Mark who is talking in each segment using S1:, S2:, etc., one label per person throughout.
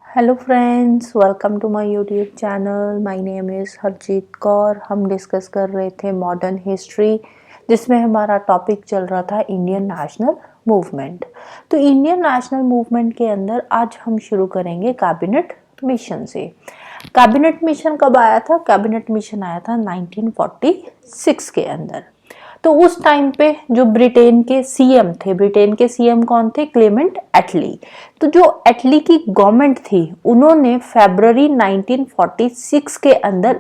S1: Hello friends, welcome to my YouTube channel. My name is Harjeet Kaur. हम discuss कर रहे थे मॉडर्न हिस्ट्री, जिसमें हमारा टॉपिक चल रहा था इंडियन नेशनल मूवमेंट। तो इंडियन नेशनल मूवमेंट के अंदर आज हम शुरू करेंगे कैबिनेट मिशन से। कैबिनेट मिशन कब आया था? कैबिनेट मिशन आया था 1946 के अंदर। तो उस टाइम पे जो ब्रिटेन के सीएम थे, ब्रिटेन के सीएम कौन थे? क्लेमेंट एटली। तो जो एटली की गवर्नमेंट थी, उन्होंने फरवरी 1946 के अंदर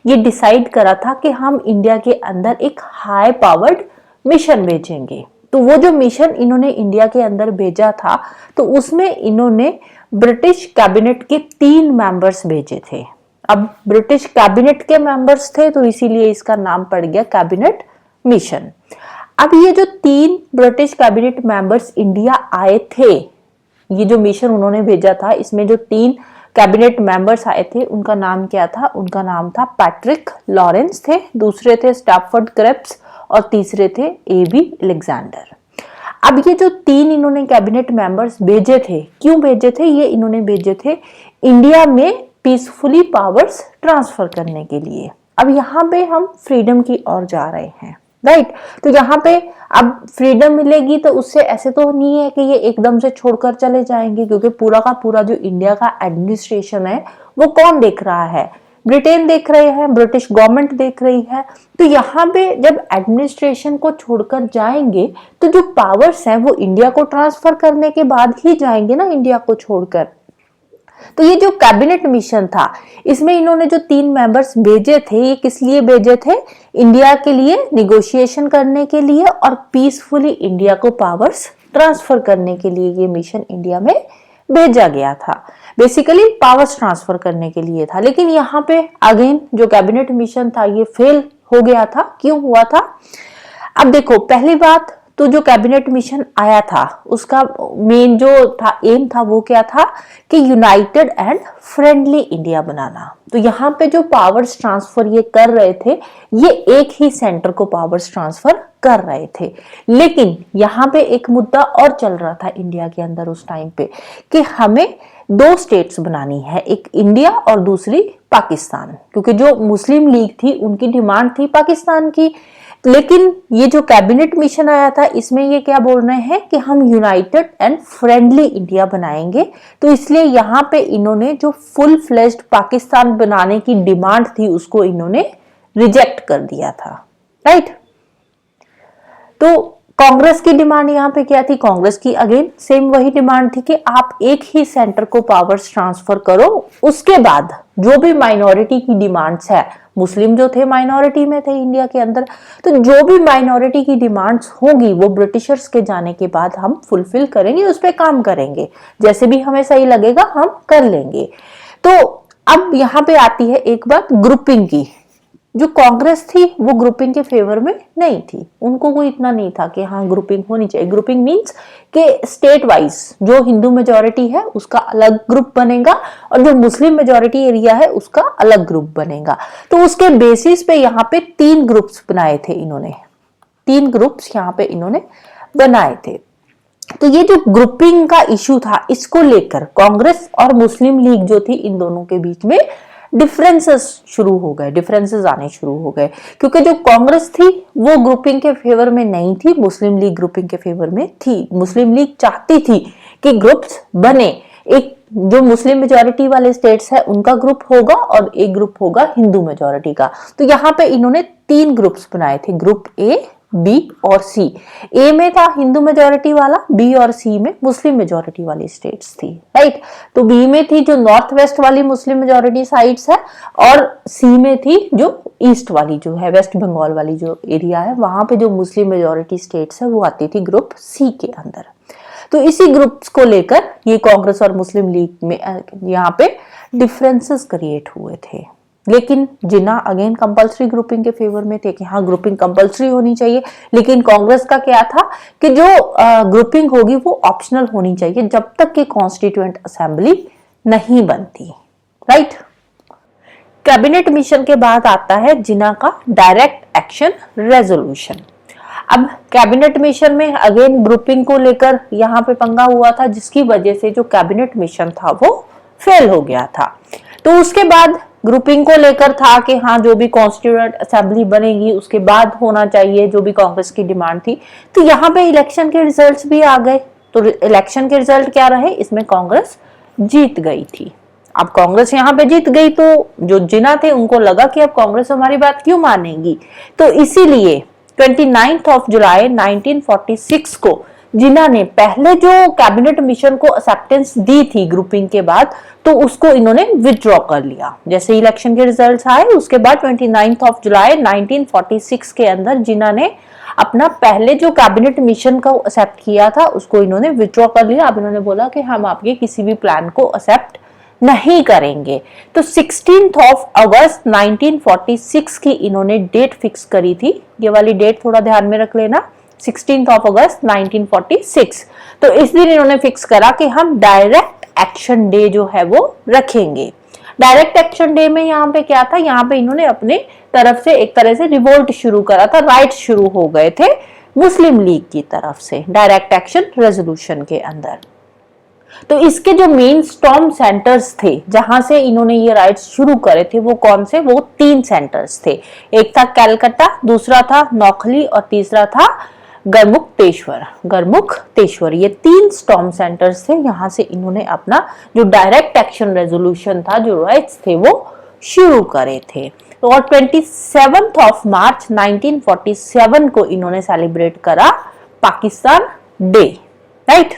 S1: ये डिसाइड करा था कि हम इंडिया के अंदर एक हाई पावर्ड मिशन भेजेंगे। तो वो जो मिशन इन्होंने इंडिया के अंदर भेजा था, तो उसमें इन्होंने ब्रिटिश कैबिनेट के 3 मेंबर्स भेजे थे। अब ब्रिटिश कैबिनेट के मेंबर्स थे, तो इसीलिए इसका नाम पड़ गया कैबिनेट मिशन। अब ये जो 3 ब्रिटिश कैबिनेट मेंबर्स इंडिया आए थे, ये जो मिशन उन्होंने भेजा था, इसमें जो 3 कैबिनेट मेंबर्स आए थे, उनका नाम क्या था? उनका नाम था पैट्रिक लॉरेंस थे, दूसरे थे स्टैफोर्ड क्रिप्स और तीसरे थे एबी अलेक्जेंडर। अब ये जो 3 इन्होंने कैबिनेट मेंबर्स भेजे थे, क्यों भेजे थे? ये इन्होंने भेजे थे इंडिया में पीसफुली पावर्स ट्रांसफर करने के लिए। अब यहाँ पे हम फ्रीडम की ओर जा रहे हैं, राइट। तो यहाँ पे अब फ्रीडम मिलेगी, तो उससे ऐसे तो नहीं है कि ये एकदम से छोड़कर चले जाएंगे, क्योंकि पूरा का पूरा जो इंडिया का एडमिनिस्ट्रेशन है, वो कौन देख रहा है? ब्रिटेन देख रहे हैं, ब्रिटिश गवर्नमेंट देख रही है। तो यहाँ पे जब एडमिनिस्ट्रेशन को छोड़कर जाएंगे, तो जो पावर्स हैं वो इंडिया को ट्रांसफर करने के बाद ही जाएंगे ना, इंडिया को छोड़कर। तो ये जो कैबिनेट मिशन था, इसमें इन्होंने जो 3 मेंबर्स भेजे थे, ये किस लिए भेजे थे? इंडिया के लिए निगोशिएशन करने के लिए और पीसफुली इंडिया को पावर्स ट्रांसफर करने के लिए ये मिशन इंडिया में भेजा गया था। बेसिकली पावर्स ट्रांसफर करने के लिए था। लेकिन यहाँ पे अगेन जो कैबिनेट मिशन था, ये फेल हो गया था। क्यों हुआ था? अब देखो, पहली बात तो जो कैबिनेट मिशन आया था, उसका मेन जो था एम था, वो क्या था कि यूनाइटेड एंड फ्रेंडली इंडिया बनाना। तो यहाँ पे जो पावर्स ट्रांसफर ये कर रहे थे, ये एक ही सेंटर को पावर्स ट्रांसफर कर रहे थे। लेकिन यहाँ पे एक मुद्दा और चल रहा था इंडिया के अंदर उस टाइम पे, कि हमें 2 स्टेट्स बनानी है, एक इंडिया और दूसरी पाकिस्तान। क्योंकि जो मुस्लिम लीग थी, उनकी डिमांड थी पाकिस्तान की। लेकिन ये जो कैबिनेट मिशन आया था, इसमें ये क्या बोल रहे हैं कि हम यूनाइटेड एंड फ्रेंडली इंडिया बनाएंगे। तो इसलिए यहाँ पे इन्होंने जो फुल फ्लेज्ड पाकिस्तान बनाने की डिमांड थी, उसको इन्होंने रिजेक्ट कर दिया था, राइट। तो कांग्रेस की डिमांड यहाँ पे क्या थी? कांग्रेस की अगेन सेम वही डिमांड थी कि आप एक ही सेंटर को पावर्स ट्रांसफर करो। उसके बाद जो भी माइनॉरिटी की डिमांड्स है, मुस्लिम जो थे माइनॉरिटी में थे इंडिया के अंदर, तो जो भी माइनॉरिटी की डिमांड्स होगी, वो ब्रिटिशर्स के जाने के बाद हम फुलफिल करेंगे, उस पर काम करेंगे, जैसे भी हमें सही लगेगा हम कर लेंगे। तो अब यहाँ पे आती है एक बात ग्रुपिंग की। जो कांग्रेस थी वो ग्रुपिंग के फेवर में नहीं थी, उनको कोई इतना नहीं था कि हाँ ग्रुपिंग होनी चाहिए। ग्रुपिंग मींस कि स्टेट वाइज जो हिंदू मेजोरिटी है उसका अलग ग्रुप बनेगा और जो मुस्लिम मेजोरिटी एरिया है उसका अलग ग्रुप बनेगा। तो उसके बेसिस पे यहाँ पे 3 ग्रुप्स बनाए थे इन्होंने, 3 ग्रुप्स यहाँ पे इन्होंने बनाए थे। तो ये जो ग्रुपिंग का इशू था, इसको लेकर कांग्रेस और मुस्लिम लीग जो थी, इन दोनों के बीच में डिफरेंसेस शुरू हो गए, डिफरेंसेस आने शुरू हो गए। क्योंकि जो कांग्रेस थी वो ग्रुपिंग के फेवर में नहीं थी, मुस्लिम लीग ग्रुपिंग के फेवर में थी। मुस्लिम लीग चाहती थी कि ग्रुप्स बने, एक जो मुस्लिम मेजोरिटी वाले स्टेट्स है उनका ग्रुप होगा और एक ग्रुप होगा हिंदू मेजोरिटी का। तो यहाँ पे इन्होंने 3 ग्रुप्स बनाए थे, ग्रुप ए, बी और सी। ए में था हिंदू मेजोरिटी वाला, बी और सी में मुस्लिम मेजोरिटी वाली स्टेट्स थी, राइट। तो बी में थी जो नॉर्थ वेस्ट वाली मुस्लिम मेजोरिटी साइट्स है, और सी में थी जो ईस्ट वाली जो है, वेस्ट बंगाल वाली जो एरिया है, वहां पे जो मुस्लिम मेजोरिटी स्टेट्स है वो आती थी ग्रुप सी के अंदर। तो इसी ग्रुप्स को लेकर ये कांग्रेस और मुस्लिम लीग में यहाँ पे डिफरेंसेस क्रिएट हुए थे। लेकिन जिन्ना अगेन कंपल्सरी ग्रुपिंग के फेवर में थे कि हाँ ग्रुपिंग कंपल्सरी होनी चाहिए। लेकिन कांग्रेस का क्या था कि जो ग्रुपिंग होगी वो ऑप्शनल होनी चाहिए जब तक कि कॉन्स्टिट्यूएंट असेंबली नहीं बनती, राइट। कैबिनेट मिशन के बाद आता है जिन्ना का डायरेक्ट एक्शन रेजोल्यूशन। अब कैबिनेट मिशन में अगेन ग्रुपिंग को लेकर यहाँ पे पंगा हुआ था, जिसकी वजह से जो कैबिनेट मिशन था वो फेल हो गया था। तो उसके बाद ग्रुपिंग को लेकर था कि हाँ जो भी कॉन्स्टिट्यूएंट असेंबली बनेगी उसके बाद होना चाहिए, जो भी कांग्रेस की डिमांड थी। तो यहाँ पे इलेक्शन के रिजल्ट्स भी आ गए। तो इलेक्शन के रिजल्ट क्या रहे, इसमें कांग्रेस जीत गई थी। अब कांग्रेस यहाँ पे जीत गई तो जो जिना थे उनको लगा कि अब कांग्रेस हमारी बात क्यों मानेगी, तो इसीलिए 29 जुलाई 1946 को जिना ने पहले जो कैबिनेट मिशन को एक्सेप्टेंस दी थी ग्रुपिंग के बाद, तो उसको इन्होंने विथड्रॉ कर लिया। जैसे इलेक्शन के रिजल्ट्स आए उसके बाद 29 जुलाई 1946 के अंदर जिना ने अपना पहले जो कैबिनेट मिशन को एक्सेप्ट किया था उसको इन्होंने विथड्रॉ कर लिया। अब इन्होंने बोला कि हम आपके किसी भी प्लान को एक्सेप्ट नहीं करेंगे। तो 16 अगस्त 1946 की इन्होंने डेट फिक्स करी थी। ये वाली डेट थोड़ा ध्यान में रख लेना, 16 अगस्त 1946। तो इस दिन इन्होंने फिक्स करा कि हम डायरेक्ट एक्शन डे जो है वो रखेंगे। डायरेक्ट एक्शन डे में यहाँ पे क्या था, यहाँ पे इन्होंने अपने तरफ से एक तरह से रिवोल्ट शुरू करा था, राइट शुरू हो गए थे मुस्लिम लीग की तरफ से डायरेक्ट एक्शन रेजोल्यूशन के अंदर। तो इसके जो मेन स्टॉर्म सेंटर्स थे जहां से इन्होंने ये राइट्स शुरू करे थे वो कौन से, वो 3 सेंटर्स थे। एक था कलकत्ता, दूसरा था नौखली और तीसरा था गरमुक्तेश्वर। ये 3 स्टॉर्म सेंटर्स थे, यहां से इन्होंने अपना जो डायरेक्ट एक्शन रेजोल्यूशन था, जो राइट्स थे वो शुरू करे थे। तो और 27 मार्च 1947 को इन्होंने सेलिब्रेट करा पाकिस्तान डे, राइट।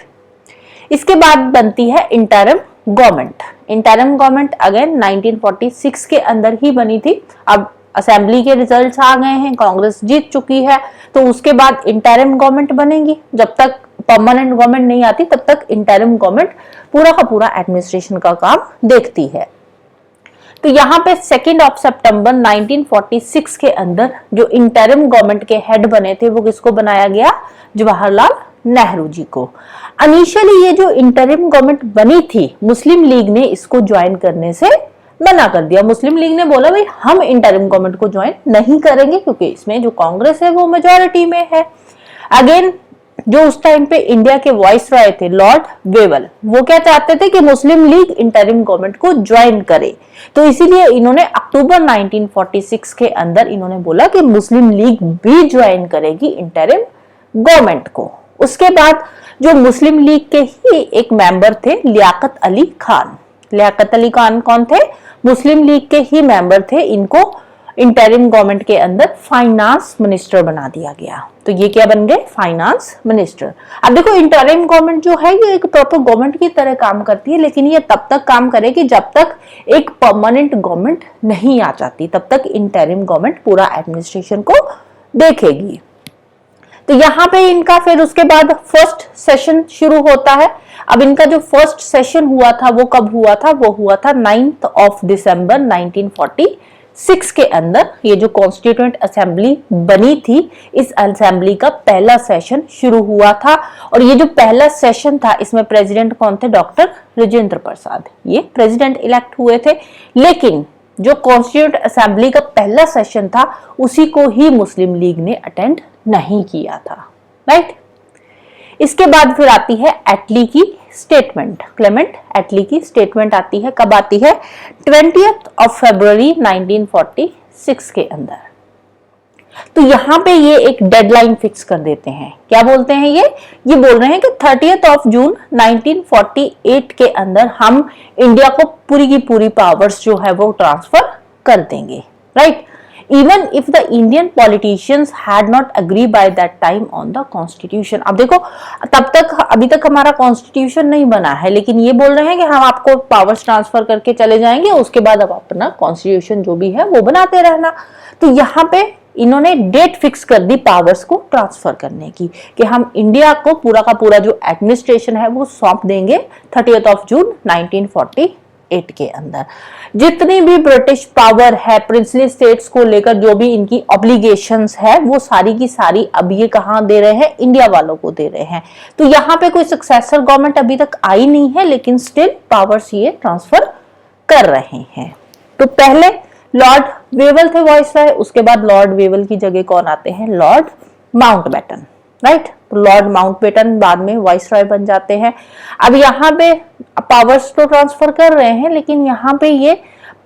S1: इसके बाद बनती है interim government. Interim government again 1946 के अंदर ही बनी थी। अब असेंबली के रिजल्ट्स आ गए हैं, कांग्रेस जीत चुकी है, तो उसके बाद इंटरिम गवर्नमेंट बनेगी। जब तक परमानेंट गवर्नमेंट नहीं आती तब तक इंटरिम गवर्नमेंट पूरा का पूरा एडमिनिस्ट्रेशन का काम देखती है। तो यहाँ पे 2 सितंबर 1946 के अंदर जो इंटरिम गवर्नमेंट के हेड बने थे वो किसको बनाया गया, जवाहरलाल नेहरू जी को। इनिशियली ये जो इंटरिम गवर्नमेंट बनी थी, मुस्लिम लीग ने इसको ज्वाइन करने से मना कर दिया। मुस्लिम लीग ने बोला भाई हम इंटरिम गवर्नमेंट को ज्वाइन नहीं करेंगे क्योंकि इसमें जो कांग्रेस है वो मेजॉरिटी में है। अगेन जो उस टाइम पे इंडिया के वाइसरॉय थे लॉर्ड वेवल, वो क्या चाहते थे कि मुस्लिम लीग इंटरिम गवर्नमेंट को ज्वाइन करे। तो इसीलिए इन्होंने अक्टूबर 1946 के अंदर इन्होंने बोला कि मुस्लिम लीग भी ज्वाइन करेगी इंटरिम गवर्नमेंट को। उसके बाद जो मुस्लिम लीग के ही एक मेंबर थे लियाकत अली खान। लियाकत अली खान कौन थे, मुस्लिम लीग के ही मेंबर थे। इनको इंटरिम गवर्नमेंट के अंदर फाइनेंस मिनिस्टर बना दिया गया। तो ये क्या बन गए, फाइनेंस मिनिस्टर। अब देखो इंटरिम गवर्नमेंट जो है ये एक प्रॉपर गवर्नमेंट की तरह काम करती है, लेकिन ये तब तक काम करेगी जब तक एक परमानेंट गवर्नमेंट नहीं आ जाती, तब तक इंटरिम गवर्नमेंट पूरा एडमिनिस्ट्रेशन को देखेगी। तो यहाँ पे इनका फिर उसके बाद फर्स्ट सेशन शुरू होता है। अब इनका जो फर्स्ट सेशन हुआ था वो कब हुआ था, वो हुआ था 9 दिसंबर 1946 के अंदर। ये जो कॉन्स्टिट्यूएंट असेंबली बनी थी, इस असेंबली का पहला सेशन शुरू हुआ था। और ये जो पहला सेशन था इसमें प्रेसिडेंट कौन थे, डॉक्टर राजेंद्र प्रसाद, ये प्रेसिडेंट इलेक्ट हुए थे। लेकिन जो कॉन्स्टिट्यूएंट असेंबली का पहला सेशन था उसी को ही मुस्लिम लीग ने अटेंड नहीं किया था, राइट। इसके बाद फिर आती है एटली की स्टेटमेंट। क्लेमेंट एटली की स्टेटमेंट आती है, कब आती है, 20 फरवरी 1946 के अंदर। तो यहां पे ये एक डेडलाइन फिक्स कर देते हैं। क्या बोलते हैं ये बोल रहे हैं कि 30 जून 1948 के अंदर हम इंडिया को पूरी की पूरी पावर्स जो है वो ट्रांसफर कर देंगे, right. Even if the Indian politicians had not agreed by that time on the constitution। अब देखो तब तक अभी तक हमारा कॉन्स्टिट्यूशन नहीं बना है, लेकिन ये बोल रहे हैं कि हम आपको पावर्स ट्रांसफर करके चले जाएंगे, उसके बाद अब अपना कॉन्स्टिट्यूशन जो भी है वो बनाते रहना। तो यहाँ पे इन्होंने डेट फिक्स कर दी पावर्स को ट्रांसफर करने की, कि हम इंडिया को पूरा का पूरा जो एडमिनिस्ट्रेशन है वो सौंप देंगे 30 जून 1948 के अंदर। जितनी भी ब्रिटिश पावर है प्रिंसली स्टेट्स को लेकर, जो भी इनकी ऑब्लिगेशंस है, वो सारी की सारी अब ये कहां दे रहे हैं, इंडिया वालों को दे रहे हैं। तो यहाँ पे कोई सक्सेसर गवर्नमेंट अभी तक आई नहीं है, लेकिन स्टिल पावर्स ये ट्रांसफर कर रहे हैं। तो पहले लॉर्ड वेवल थे वाइसरॉय, उसके बाद लॉर्ड वेवल की जगह कौन आते हैं, लॉर्ड माउंटबेटन, राइट। तो लॉर्ड माउंटबेटन बाद में वाइसरॉय बन जाते हैं। अब यहाँ पे पावर्स तो ट्रांसफर कर रहे हैं, लेकिन यहाँ पे ये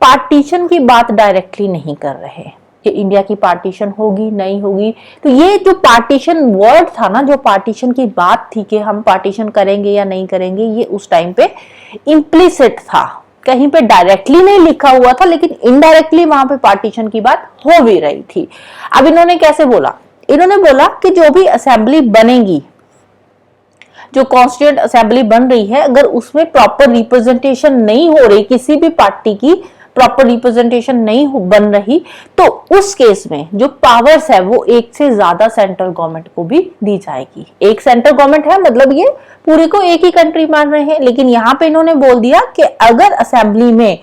S1: पार्टीशन की बात डायरेक्टली नहीं कर रहे कि इंडिया की पार्टीशन होगी नहीं होगी। तो ये जो पार्टीशन वर्ड था ना, जो पार्टीशन की बात थी कि हम पार्टीशन करेंगे या नहीं करेंगे, ये उस टाइम पे इम्प्लिसिट था, कहीं पे डायरेक्टली नहीं लिखा हुआ था, लेकिन इनडायरेक्टली वहां पे पार्टीशन की बात हो भी रही थी। अब इन्होंने कैसे बोला, इन्होंने बोला कि जो भी असेंबली बनेगी, जो कॉन्स्टिट्यूएंट असेंबली बन रही है, अगर उसमें प्रॉपर रिप्रेजेंटेशन नहीं हो रही, किसी भी पार्टी की प्रॉपर रिप्रेजेंटेशन नहीं बन रही, तो उस केस में जो पावर्स है वो एक से ज्यादा सेंट्रल गवर्नमेंट को भी दी जाएगी। एक सेंट्रल गवर्नमेंट है, मतलब ये पूरे को एक ही कंट्री मान रहे हैं, लेकिन यहाँ पे इन्होंने बोल दिया कि अगर असेंबली में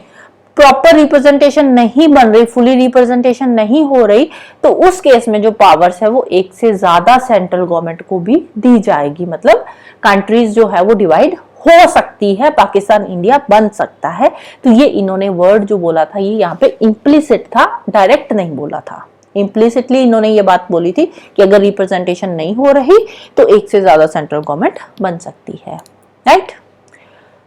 S1: प्रॉपर रिप्रेजेंटेशन नहीं बन रही, फुली रिप्रेजेंटेशन नहीं हो रही, तो उस केस में जो पावर्स है वो एक से ज्यादा सेंट्रल गवर्नमेंट को भी दी जाएगी। मतलब कंट्रीज जो है वो डिवाइड हो सकती है, पाकिस्तान इंडिया बन सकता है। तो ये इन्होंने वर्ड जो बोला था, ये यहाँ पे इम्प्लिसिट था, डायरेक्ट नहीं बोला था। इम्प्लिसिटली इन्होंने ये बात बोली थी कि अगर रिप्रेजेंटेशन नहीं हो रही तो एक से ज्यादा सेंट्रल गवर्नमेंट बन सकती है, right?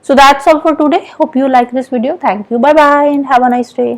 S1: So that's all for today. Hope you like this video. Thank you. Bye bye and have a nice day.